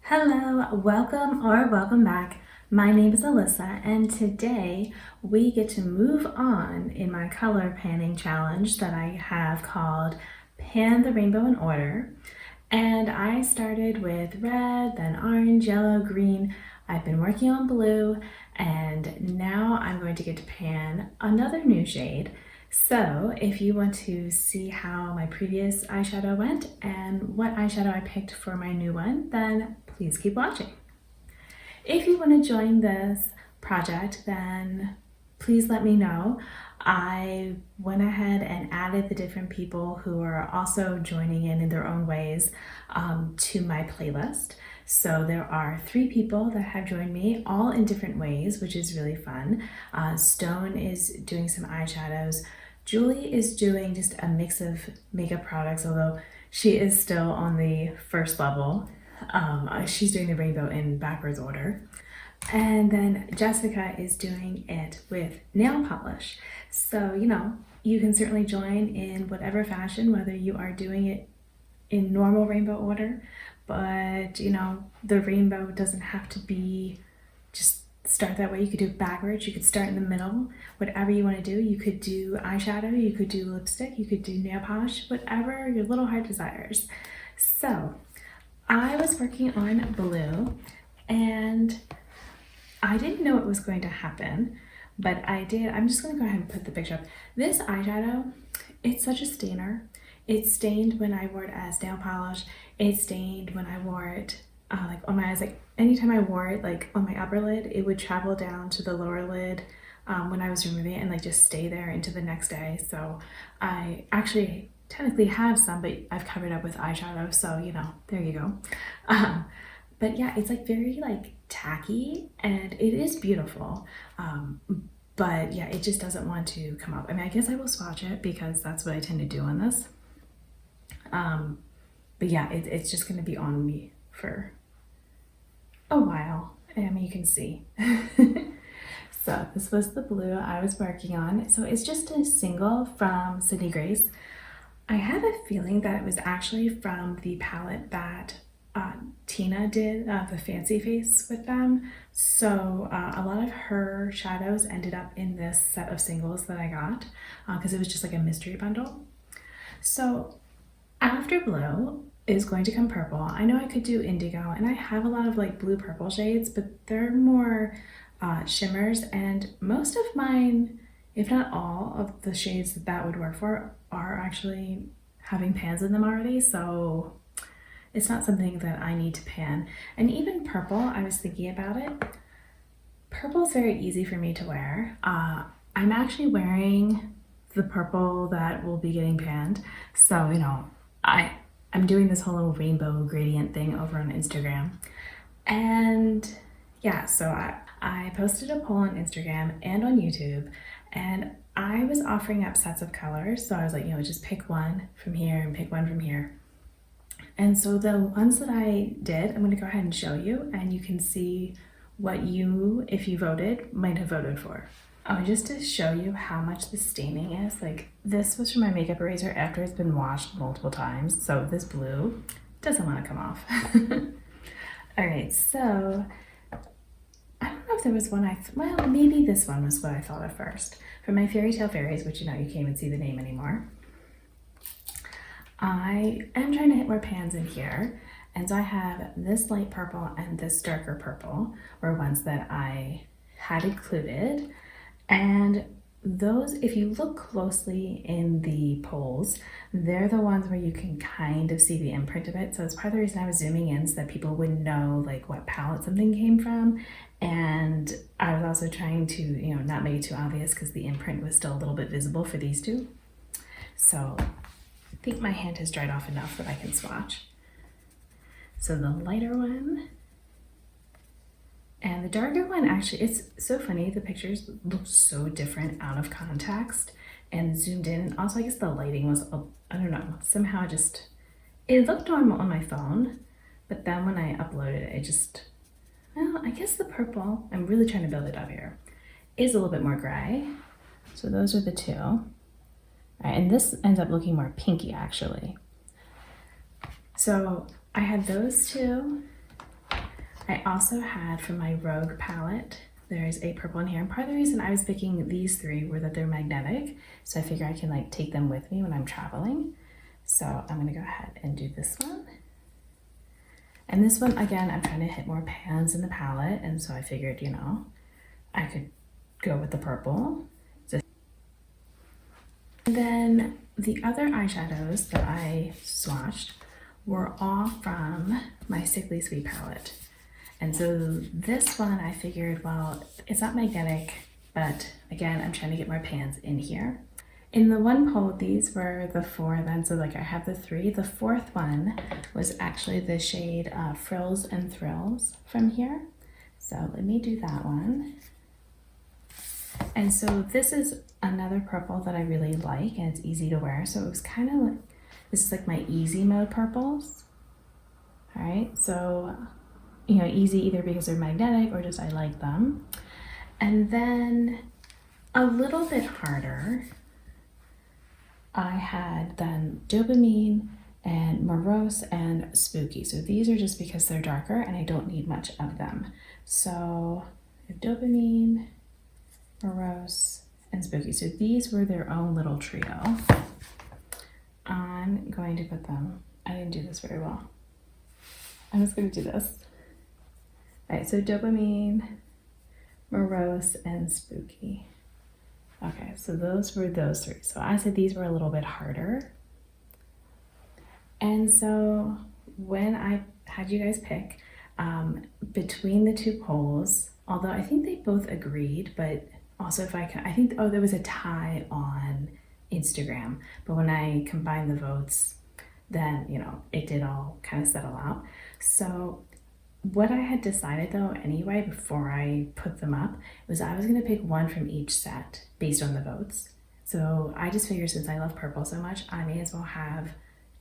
Hello, welcome back. My name is Alyssa, and today we get to move on in my color panning challenge that I have called Pan the Rainbow in Order. And I started with red, then orange, yellow, green. I've been working on blue, and now I'm going to get to pan another new shade. So if you want to see how my previous eyeshadow went and what eyeshadow I picked for my new one, then please keep watching. If you want to join this project, then please let me know. I went ahead and added the different people who are also joining in their own ways to my playlist. So there are 3 people that have joined me, all in different ways, which is really fun. Stone is doing some eyeshadows. Julie is doing just a mix of makeup products, although she is still on the first level. She's doing the rainbow in backwards order. And then Jessica is doing it with nail polish. So, you can certainly join in whatever fashion, whether you are doing it in normal rainbow order, but the rainbow doesn't have to be just start that way. You could do it backwards, you could start in the middle, whatever you want to do. You could do eyeshadow, you could do lipstick, you could do nail polish, whatever your little heart desires. So I was working on blue and I didn't know it was going to happen, but I did. I'm just going to go ahead and put the picture up. This eyeshadow, it's such a stainer. It stained when I wore it as nail polish. It stained when I wore it like on my eyes. Like anytime I wore it like on my upper lid, it would travel down to the lower lid when I was removing it and like just stay there into the next day. So I actually technically have some, but I've covered up with eyeshadow, so there you go. But yeah, it's like very like tacky and it is beautiful, but yeah, it just doesn't want to come up. I mean, I guess I will swatch it because that's what I tend to do on this, but yeah, it's just going to be on me for a while. I mean, you can see. So this was the blue I was working on. So it's just a single from Sydney Grace. I have a feeling that it was actually from the palette that Tina did, the Fancy Face with them. So a lot of her shadows ended up in this set of singles that I got because it was just like a mystery bundle. So after blue is going to come purple. I know I could do indigo, and I have a lot of like blue purple shades, but they're more shimmers, and most of mine, if not all of the shades that would work for, are actually having pans in them already, so it's not something that I need to pan. And even purple, I was thinking about it. Purple is very easy for me to wear. I'm actually wearing the purple that will be getting panned, so I'm doing this whole little rainbow gradient thing over on Instagram. And yeah, so I posted a poll on Instagram and on YouTube, and I was offering up sets of colors. So I was like, just pick one from here and pick one from here. And so the ones that I did, I'm going to go ahead and show you, and you can see what you, if you voted, might have voted for. Oh, just to show you how much the staining is, like this was from my makeup eraser after it's been washed multiple times. So this blue doesn't want to come off. All right, so I don't know if there was one well, maybe this one was what I thought of first. For my Fairy Tale Fairies, which you can't even see the name anymore. I am trying to hit more pans in here. And so I have this light purple and this darker purple were ones that I had included. And those, if you look closely in the polls, they're the ones where you can kind of see the imprint of it. So it's part of the reason I was zooming in, so that people would know like what palette something came from. And I was also trying to, not make it too obvious because the imprint was still a little bit visible for these two. So I think my hand has dried off enough that I can swatch. So the lighter one and the darker one, actually, it's so funny. The pictures look so different out of context and zoomed in. And also, I guess the lighting was, I don't know, somehow just, it looked normal on my phone. But then when I uploaded it, it just, well, I guess the purple, I'm really trying to build it up here, is a little bit more gray. So those are the two. All right, and this ends up looking more pinky, actually. So I had those two. I also had from my Rogue palette, there's a purple in here. And part of the reason I was picking these three were that they're magnetic. So I figure I can like take them with me when I'm traveling. So I'm gonna go ahead and do this one. And this one, again, I'm trying to hit more pans in the palette. And so I figured, you know, I could go with the purple. And then the other eyeshadows that I swatched were all from my Sickly Sweet palette. And so this one I figured, well, it's not magnetic, but again, I'm trying to get more pans in here. In the one poll, these were the four then, so like I have the three. The fourth one was actually the shade Frills and Thrills from here. So let me do that one. And so this is another purple that I really like, and it's easy to wear. So it was kind of like, this is like my easy mode purples. All right, so, you know, easy either because they're magnetic or just I like them. And then a little bit harder, I had then Dopamine and Morose and Spooky. So these are just because they're darker and I don't need much of them. So I have Dopamine, Morose, and Spooky. So these were their own little trio. I'm going to put them, I didn't do this very well. I'm just going to do this. All right, so Dopamine, Morose, and Spooky. Okay, so those were those three. So I said these were a little bit harder. And so when I had you guys pick between the two polls, although I think they both agreed, but also if I can, I think, oh, there was a tie on Instagram, but when I combined the votes, then, you know, it did all kind of settle out. So what I had decided though, anyway, before I put them up, was I was gonna pick one from each set based on the votes. So I just figured since I love purple so much, I may as well have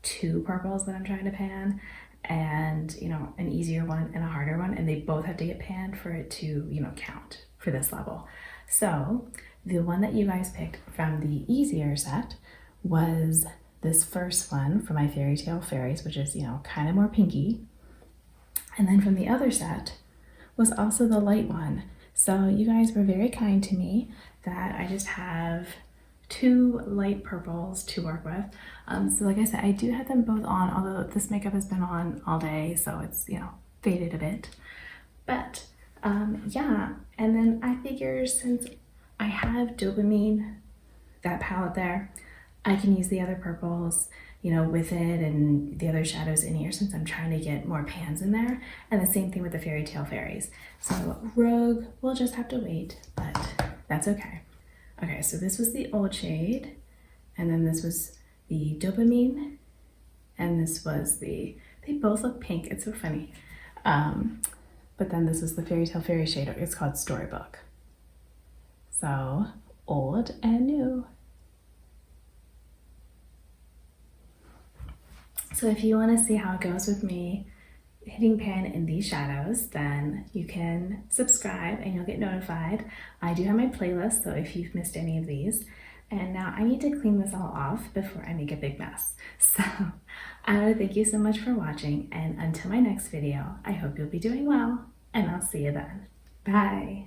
two purples that I'm trying to pan, and, you know, an easier one and a harder one, and they both have to get panned for it to, you know, count for this level. So the one that you guys picked from the easier set was this first one from my Fairy Tale Fairies, which is, you know, kind of more pinky. And then from the other set was also the light one. So you guys were very kind to me that I just have two light purples to work with. So like I said, I do have them both on, although this makeup has been on all day, so it's, you know, faded a bit. But yeah, and then I figure since I have Dopamine, that palette there, I can use the other purples, you know, with it and the other shadows in here since I'm trying to get more pans in there. And the same thing with the Fairy Tale Fairies. So Rogue, we'll just have to wait, but that's okay. Okay, so this was the old shade, and then this was the Dopamine, and this was the, they both look pink, it's so funny. But then this is the Fairy Tale Fairy shade, it's called Storybook. So, old and new. So if you want to see how it goes with me hitting pan in these shadows, then you can subscribe and you'll get notified. I do have my playlist, so if you've missed any of these. And now I need to clean this all off before I make a big mess. So I want to thank you so much for watching, and until my next video, I hope you'll be doing well, and I'll see you then. Bye.